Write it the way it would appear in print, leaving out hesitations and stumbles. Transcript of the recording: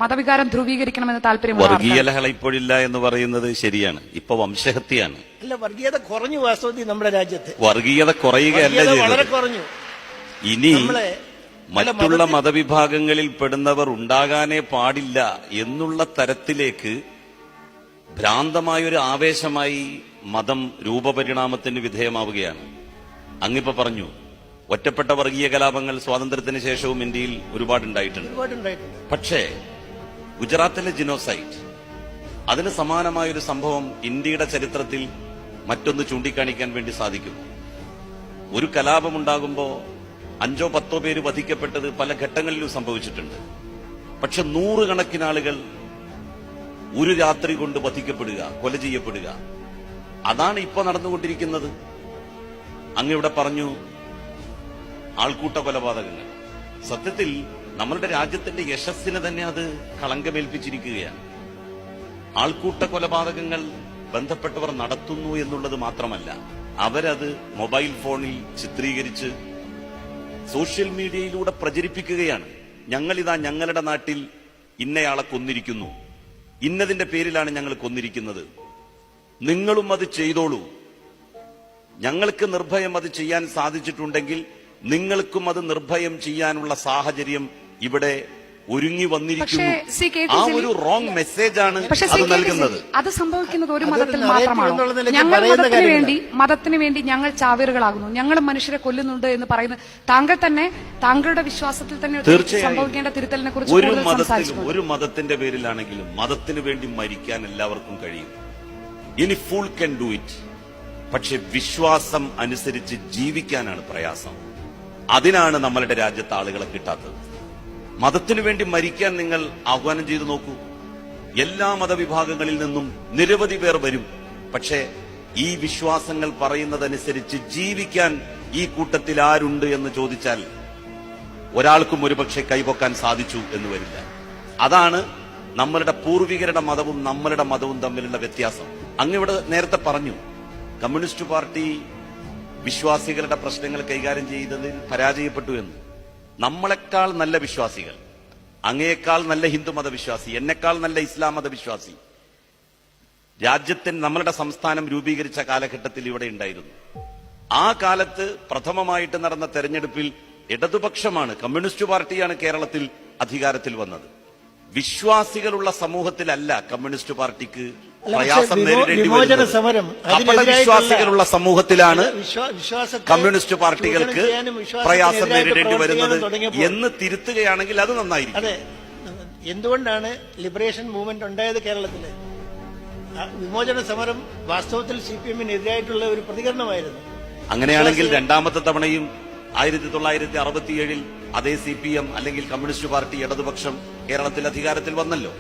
മതവികാരം ധ്രുവീകരിക്കണമെന്ന് താല്പര്യം വർഗീയ ലഹള ഇപ്പോഴില്ല എന്ന് പറയുന്നത് ശരിയാണ്. ഇപ്പൊ വംശഹത്യയാണ്. അല്ല, വർഗീയത കുറഞ്ഞു വാസ്തവത്തിൽ നമ്മുടെ രാജ്യത്ത്. വർഗീയത കുറയുകയല്ല വളരെ കുറഞ്ഞു. ഇനി മറ്റുള്ള മതവിഭാഗങ്ങളിൽ പെടുന്നവർ ഉണ്ടാകാനേ പാടില്ല എന്നുള്ള തരത്തിലേക്ക് ഭ്രാന്തമായൊരു ആവേശമായി മതം രൂപപരിണാമത്തിന് വിധേയമാവുകയാണ്. അങ്ങിപ്പോ പറഞ്ഞു, ഒറ്റപ്പെട്ട വർഗീയ കലാപങ്ങൾ സ്വാതന്ത്ര്യത്തിന് ശേഷവും ഇന്ത്യയിൽ ഒരുപാടുണ്ടായിട്ടുണ്ട്. പക്ഷേ ഗുജറാത്തിലെ ജിനോസൈഡ്, അതിന് സമാനമായൊരു സംഭവം ഇന്ത്യയുടെ ചരിത്രത്തിൽ മറ്റൊന്ന് ചൂണ്ടിക്കാണിക്കാൻ വേണ്ടി സാധിക്കും. ഒരു കലാപമുണ്ടാകുമ്പോ 5 or 10 പേര് വധിക്കപ്പെട്ടത് പല ഘട്ടങ്ങളിലും സംഭവിച്ചിട്ടുണ്ട്. പക്ഷെ 100 കണക്കിന് ആളുകൾ ഒരു രാത്രി കൊണ്ട് വധിക്കപ്പെടുക, കൊല ചെയ്യപ്പെടുക, അതാണ് ഇപ്പൊ നടന്നുകൊണ്ടിരിക്കുന്നത്. അങ്ങിവിടെ പറഞ്ഞു ആൾക്കൂട്ട കൊലപാതകങ്ങൾ. സത്യത്തിൽ നമ്മളുടെ രാജ്യത്തിന്റെ യശസ്സിന് തന്നെ അത് കളങ്കമേൽപ്പിച്ചിരിക്കുകയാണ്. ആൾക്കൂട്ട കൊലപാതകങ്ങൾ ബന്ധപ്പെട്ടവർ നടത്തുന്നു എന്നുള്ളത് മാത്രമല്ല, അവരത് മൊബൈൽ ഫോണിൽ ചിത്രീകരിച്ച് സോഷ്യൽ മീഡിയയിലൂടെ പ്രചരിപ്പിക്കുകയാണ്. ഞങ്ങളിതാ ഞങ്ങളുടെ നാട്ടിൽ ഇന്നയാളെ കൊന്നിരിക്കുന്നു, ഇന്നതിന്റെ പേരിലാണ് ഞങ്ങൾ കൊന്നിരിക്കുന്നത്, നിങ്ങളും അത് ചെയ്തോളൂ, ഞങ്ങൾക്ക് നിർഭയം അത് ചെയ്യാൻ സാധിച്ചിട്ടുണ്ടെങ്കിൽ നിങ്ങൾക്കും അത് നിർഭയം ചെയ്യാനുള്ള സാഹചര്യം ഇവിടെ ഒരുങ്ങി വന്നിരിക്കുന്നു. ആ ഒരു റോങ് മെസ്സേജാണ് അത് നൽകുന്നത്. അത് സംഭവിക്കുന്നത് ഒരു മതത്തിൽ മാത്രമാണോ? ഞങ്ങൾ മതത്തിന് വേണ്ടി ഞങ്ങൾ ചാവേറുകളാകുന്നു, ഞങ്ങൾ മനുഷ്യരെ കൊല്ലുന്നുണ്ട് എന്ന് പറയുന്നത് താങ്കൾ തന്നെ താങ്കളുടെ വിശ്വാസത്തിൽ തന്നെ സംഭവിക്കേണ്ട തിരുത്തലിനെ കുറിച്ച് ഒരു മതത്തിന്റെ പേരിലാണെങ്കിലും മതത്തിന് വേണ്ടി മരിക്കാൻ എല്ലാവർക്കും കഴിയും. ഇനി ഫുൾ കൻ ഡു ഇറ്റ്. പക്ഷെ വിശ്വാസം അനുസരിച്ച് ജീവിക്കാനാണ് പ്രയാസം. അതിനാണ് നമ്മളുടെ രാജ്യത്ത് ആളുകളെ കിട്ടാത്തത്. മതത്തിനു വേണ്ടി മരിക്കാൻ നിങ്ങൾ ആഹ്വാനം ചെയ്തു നോക്കൂ. എല്ലാ മതവിഭാഗങ്ങളിൽ നിന്നും നിരവധി പേർ വരും. പക്ഷേ ഈ വിശ്വാസങ്ങൾ പറയുന്നതനുസരിച്ച് ജീവിക്കാൻ ഈ കൂട്ടത്തിൽ ആരുണ്ട് എന്ന് ചോദിച്ചാൽ ഒരാൾക്കും ഒരുപക്ഷെ കൈപൊക്കാൻ സാധിച്ചു എന്ന് വരില്ല. അതാണ് നമ്മളുടെ പൂർവികരുടെ മതവും നമ്മളുടെ മതവും തമ്മിലുള്ള വ്യത്യാസം. അങ്ങിവിടെ നേരത്തെ പറഞ്ഞു, കമ്മ്യൂണിസ്റ്റ് പാർട്ടി വിശ്വാസികളുടെ പ്രശ്നങ്ങൾ കൈകാര്യം ചെയ്തതിൽ പരാജയപ്പെട്ടു എന്ന്. നമ്മളെക്കാൾ നല്ല വിശ്വാസികൾ, അങ്ങയേക്കാൾ നല്ല ഹിന്ദു മതവിശ്വാസി, എന്നെക്കാൾ നല്ല ഇസ്ലാം മതവിശ്വാസി രാജ്യത്തിന് നമ്മളുടെ സംസ്ഥാനം രൂപീകരിച്ച കാലഘട്ടത്തിൽ ഇവിടെ ഉണ്ടായിരുന്നു. ആ കാലത്ത് പ്രഥമമായിട്ട് നടന്ന തെരഞ്ഞെടുപ്പിൽ ഇടതുപക്ഷമാണ്, കമ്മ്യൂണിസ്റ്റ് പാർട്ടിയാണ് കേരളത്തിൽ അധികാരത്തിൽ വന്നത്. വിശ്വാസികളുള്ള സമൂഹത്തിലല്ല കമ്മ്യൂണിസ്റ്റ് പാർട്ടിക്ക് പ്രയാസം നേരിടേണ്ടി വരുന്നത്. അപടവിശ്വാസികളുള്ള സമൂഹത്തിലാണ് കമ്മ്യൂണിസ്റ്റ് പാർട്ടികൾക്ക് പ്രയാസം നേരിടേണ്ടി വരുന്നത് എന്ന് തിരുത്തുകയാണെങ്കിൽ അത് നന്നായിരിക്കും. അതെ, എന്തുകൊണ്ടാണ് ലിബറേഷൻ മൂവ്മെന്റ് ഉണ്ടായത് കേരളത്തില്? വിമോചന സമരം വാസ്തവത്തിൽ CPM-നെതിരായിട്ടുള്ള ഒരു പ്രതികരണമായിരുന്നു. അങ്ങനെയാണെങ്കിൽ രണ്ടാമത്തെ തവണയും 1967 അതേ CPM അല്ലെങ്കിൽ കമ്മ്യൂണിസ്റ്റ് പാർട്ടി ഇടതുപക്ഷം കേരളത്തിൽ അധികാരത്തിൽ വന്നല്ലോ.